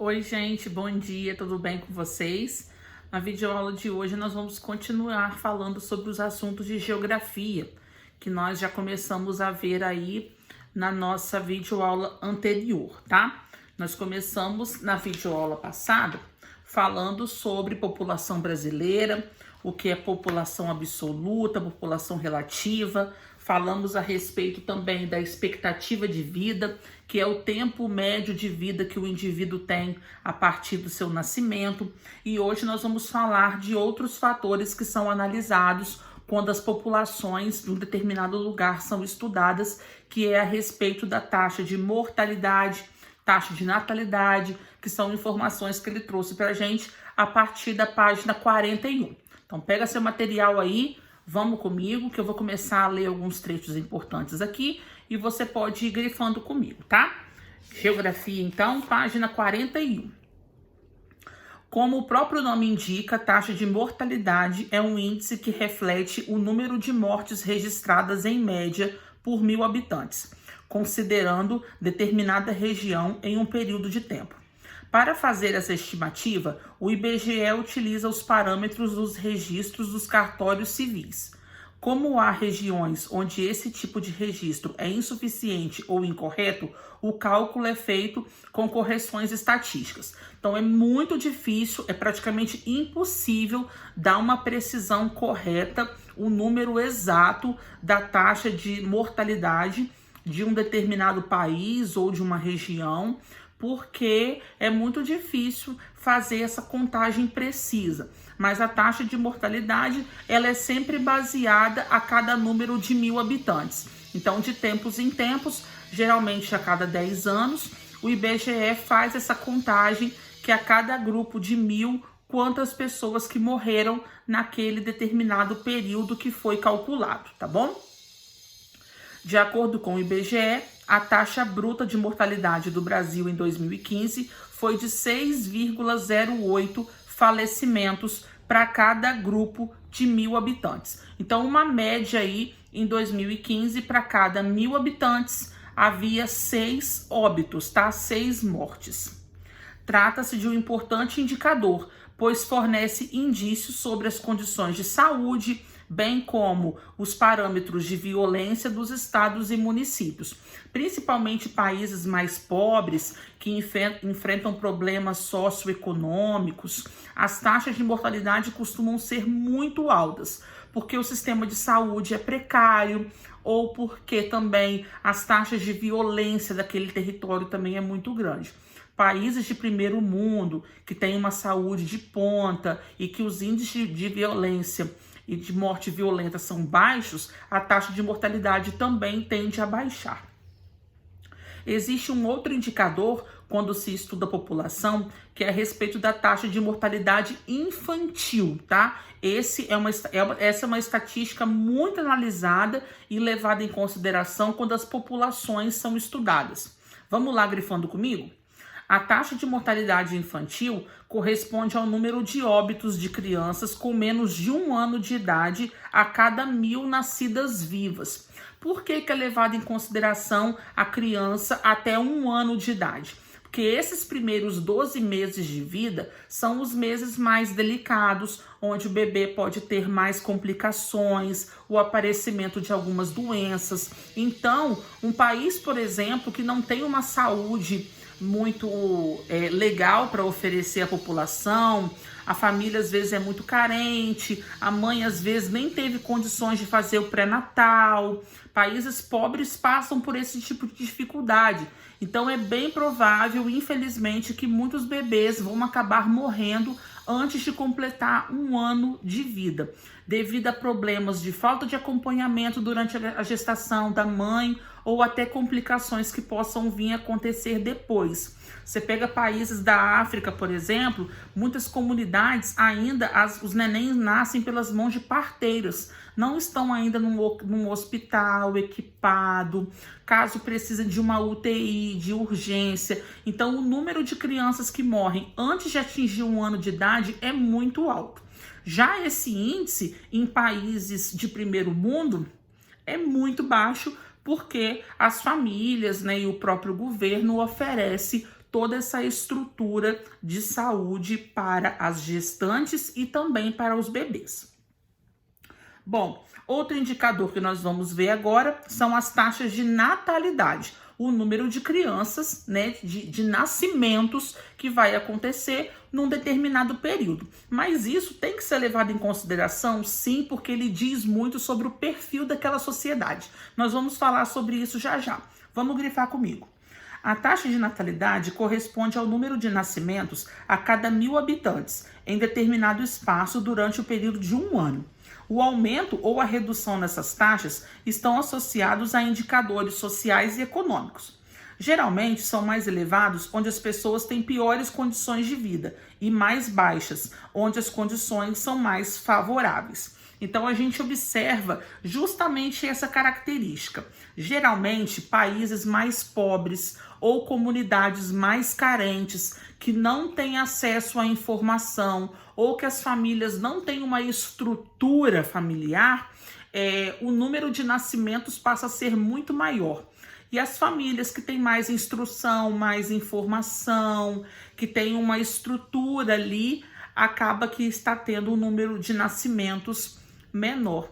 Oi, gente, bom dia, tudo bem com vocês? Na videoaula de hoje nós vamos continuar falando sobre os assuntos de geografia, que nós já começamos a ver aí na nossa videoaula anterior, tá? Nós começamos na videoaula passada falando sobre população brasileira, o que é população absoluta, população relativa. Falamos a respeito também da expectativa de vida, que é o tempo médio de vida que o indivíduo tem a partir do seu nascimento. E hoje nós vamos falar de outros fatores que são analisados quando as populações de um determinado lugar são estudadas, que é a respeito da taxa de mortalidade, taxa de natalidade, que são informações que ele trouxe para a gente a partir da página 41. Então pega seu material aí, vamos comigo, que eu vou começar a ler alguns trechos importantes aqui e você pode ir grifando comigo, tá? Geografia, então, página 41. Como o próprio nome indica, a taxa de mortalidade é um índice que reflete o número de mortes registradas em média por 1.000 habitantes, considerando determinada região em um período de tempo. Para fazer essa estimativa, o IBGE utiliza os parâmetros dos registros dos cartórios civis. Como há regiões onde esse tipo de registro é insuficiente ou incorreto, o cálculo é feito com correções estatísticas. Então é muito difícil, é praticamente impossível dar uma precisão correta, o número exato da taxa de mortalidade de um determinado país ou de uma região, porque é muito difícil fazer essa contagem precisa. Mas a taxa de mortalidade, ela é sempre baseada a cada número de 1.000 habitantes. Então, de tempos em tempos, geralmente a cada 10 anos, o IBGE faz essa contagem que a cada grupo de 1.000, quantas pessoas que morreram naquele determinado período que foi calculado, tá bom? De acordo com o IBGE, a taxa bruta de mortalidade do Brasil em 2015 foi de 6,08 falecimentos para cada grupo de 1.000 habitantes. Então, uma média aí em 2015, para cada 1.000 habitantes, havia 6 óbitos, tá? 6 mortes. Trata-se de um importante indicador, pois fornece indícios sobre as condições de saúde, bem como os parâmetros de violência dos estados e municípios. Principalmente países mais pobres, que enfrentam problemas socioeconômicos, as taxas de mortalidade costumam ser muito altas, porque o sistema de saúde é precário, ou porque também as taxas de violência daquele território também é muito grande. Países de primeiro mundo, que têm uma saúde de ponta e que os índices de violência e de morte violenta são baixos, a taxa de mortalidade também tende a baixar. Existe um outro indicador quando se estuda a população, que é a respeito da taxa de mortalidade infantil, tá? Essa é uma estatística muito analisada e levada em consideração quando as populações são estudadas. Vamos lá grifando comigo? A taxa de mortalidade infantil corresponde ao número de óbitos de crianças com menos de 1 ano de idade a cada 1.000 nascidas vivas. Por que é levado em consideração a criança até 1 ano de idade? Porque esses primeiros 12 meses de vida são os meses mais delicados, onde o bebê pode ter mais complicações, o aparecimento de algumas doenças. Então, um país, por exemplo, que não tem uma saúde muito legal para oferecer à população, a família às vezes é muito carente, a mãe às vezes nem teve condições de fazer o pré-natal. Países pobres passam por esse tipo de dificuldade. Então é bem provável, infelizmente, que muitos bebês vão acabar morrendo antes de completar 1 ano de vida, devido a problemas de falta de acompanhamento durante a gestação da mãe ou até complicações que possam vir a acontecer depois. Você pega países da África, por exemplo, muitas comunidades ainda, os nenéns nascem pelas mãos de parteiras, não estão ainda num hospital equipado, caso precise de uma UTI, de urgência. Então, o número de crianças que morrem antes de atingir 1 ano de idade é muito alto. Já esse índice em países de primeiro mundo é muito baixo, porque as famílias, né, e o próprio governo oferece toda essa estrutura de saúde para as gestantes e também para os bebês. Bom, outro indicador que nós vamos ver agora são as taxas de natalidade, o número de crianças, né, de nascimentos que vai acontecer num determinado período. Mas isso tem que ser levado em consideração, sim, porque ele diz muito sobre o perfil daquela sociedade. Nós vamos falar sobre isso já já. Vamos grifar comigo. A taxa de natalidade corresponde ao número de nascimentos a cada 1.000 habitantes em determinado espaço durante o período de um ano. O aumento ou a redução nessas taxas estão associados a indicadores sociais e econômicos. Geralmente são mais elevados onde as pessoas têm piores condições de vida e mais baixas, onde as condições são mais favoráveis. Então a gente observa justamente essa característica. Geralmente, países mais pobres ou comunidades mais carentes que não têm acesso à informação ou que as famílias não têm uma estrutura familiar, o número de nascimentos passa a ser muito maior. E as famílias que têm mais instrução, mais informação, que têm uma estrutura ali, acaba que está tendo um número de nascimentos menor.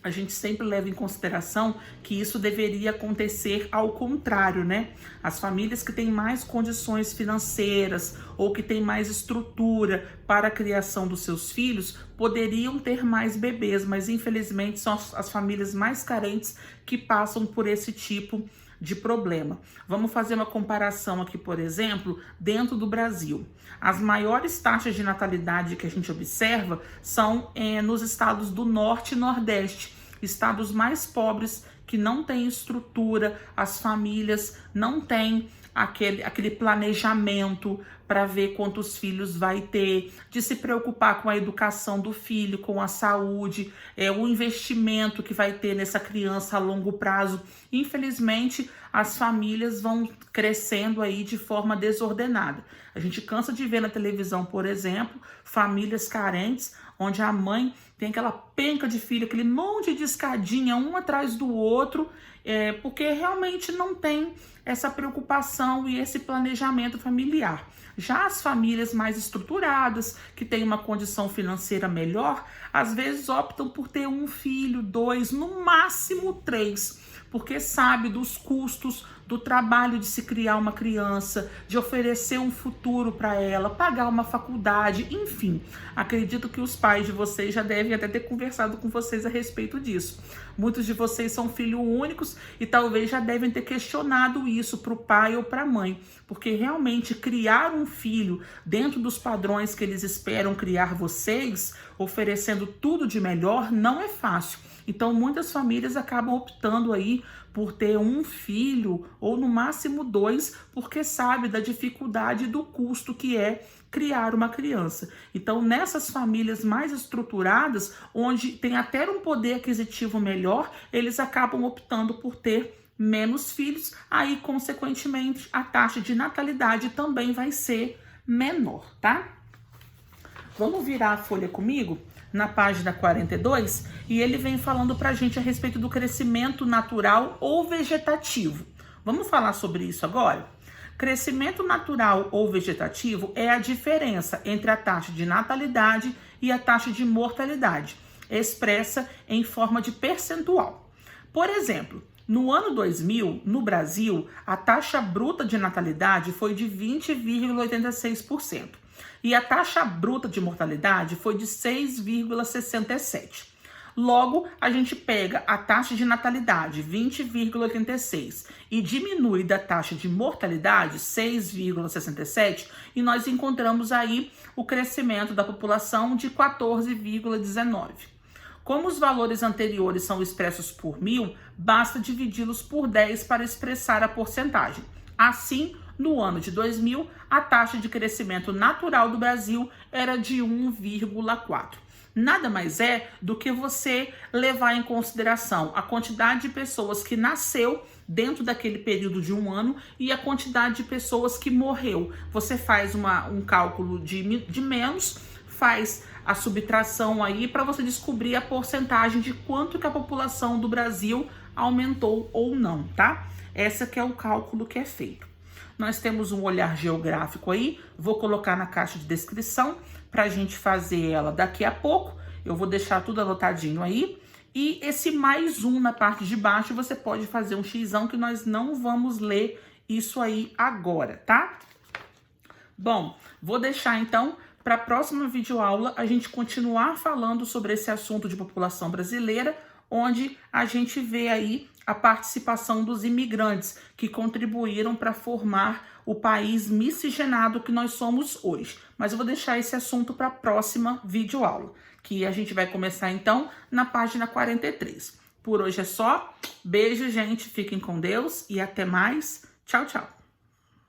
A gente sempre leva em consideração que isso deveria acontecer ao contrário, né? As famílias que têm mais condições financeiras ou que têm mais estrutura para a criação dos seus filhos poderiam ter mais bebês, mas infelizmente são as famílias mais carentes que passam por esse tipo de problema. Vamos fazer uma comparação aqui, por exemplo, dentro do Brasil. As maiores taxas de natalidade que a gente observa são nos estados do Norte e Nordeste, estados mais pobres que não têm estrutura, as famílias não têm aquele planejamento para ver quantos filhos vai ter, de se preocupar com a educação do filho, com a saúde, o investimento que vai ter nessa criança a longo prazo. Infelizmente, as famílias vão crescendo aí de forma desordenada. A gente cansa de ver na televisão, por exemplo, famílias carentes, onde a mãe tem aquela penca de filho, aquele monte de escadinha, um atrás do outro, porque realmente não tem essa preocupação e esse planejamento familiar. Já as famílias mais estruturadas, que têm uma condição financeira melhor, às vezes optam por ter um filho, 2, no máximo 3, porque sabe dos custos do trabalho de se criar uma criança, de oferecer um futuro para ela, pagar uma faculdade, enfim. Acredito que os pais de vocês já devem até ter conversado com vocês a respeito disso. Muitos de vocês são filhos únicos e talvez já devem ter questionado isso para o pai ou para a mãe, porque realmente criar um filho dentro dos padrões que eles esperam criar vocês, oferecendo tudo de melhor, não é fácil. Então, muitas famílias acabam optando aí por ter um filho ou no máximo 2, porque sabe da dificuldade e do custo que é criar uma criança. Então, nessas famílias mais estruturadas, onde tem até um poder aquisitivo melhor, eles acabam optando por ter menos filhos, aí, consequentemente, a taxa de natalidade também vai ser menor, tá? Vamos virar a folha comigo? Na página 42, e ele vem falando para a gente a respeito do crescimento natural ou vegetativo. Vamos falar sobre isso agora? Crescimento natural ou vegetativo é a diferença entre a taxa de natalidade e a taxa de mortalidade, expressa em forma de percentual. Por exemplo, no ano 2000, no Brasil, a taxa bruta de natalidade foi de 20,86%. E a taxa bruta de mortalidade foi de 6,67%. Logo, a gente pega a taxa de natalidade, 20,86%, e diminui da taxa de mortalidade, 6,67%, e nós encontramos aí o crescimento da população de 14,19%. Como os valores anteriores são expressos por 1.000, basta dividi-los por 10 para expressar a porcentagem. Assim, no ano de 2000, a taxa de crescimento natural do Brasil era de 1,4. Nada mais é do que você levar em consideração a quantidade de pessoas que nasceu dentro daquele período de um ano e a quantidade de pessoas que morreu. Você faz um cálculo de menos, faz a subtração aí para você descobrir a porcentagem de quanto que a população do Brasil aumentou ou não, tá? Esse que é o cálculo que é feito. Nós temos um olhar geográfico aí, vou colocar na caixa de descrição para a gente fazer ela daqui a pouco. Eu vou deixar tudo anotadinho aí. E esse mais um na parte de baixo, você pode fazer um xizão que nós não vamos ler isso aí agora, tá? Bom, vou deixar então para a próxima videoaula a gente continuar falando sobre esse assunto de população brasileira, onde a gente vê aí a participação dos imigrantes que contribuíram para formar o país miscigenado que nós somos hoje. Mas eu vou deixar esse assunto para a próxima videoaula, que a gente vai começar então na página 43. Por hoje é só. Beijo, gente. Fiquem com Deus e até mais. Tchau, tchau.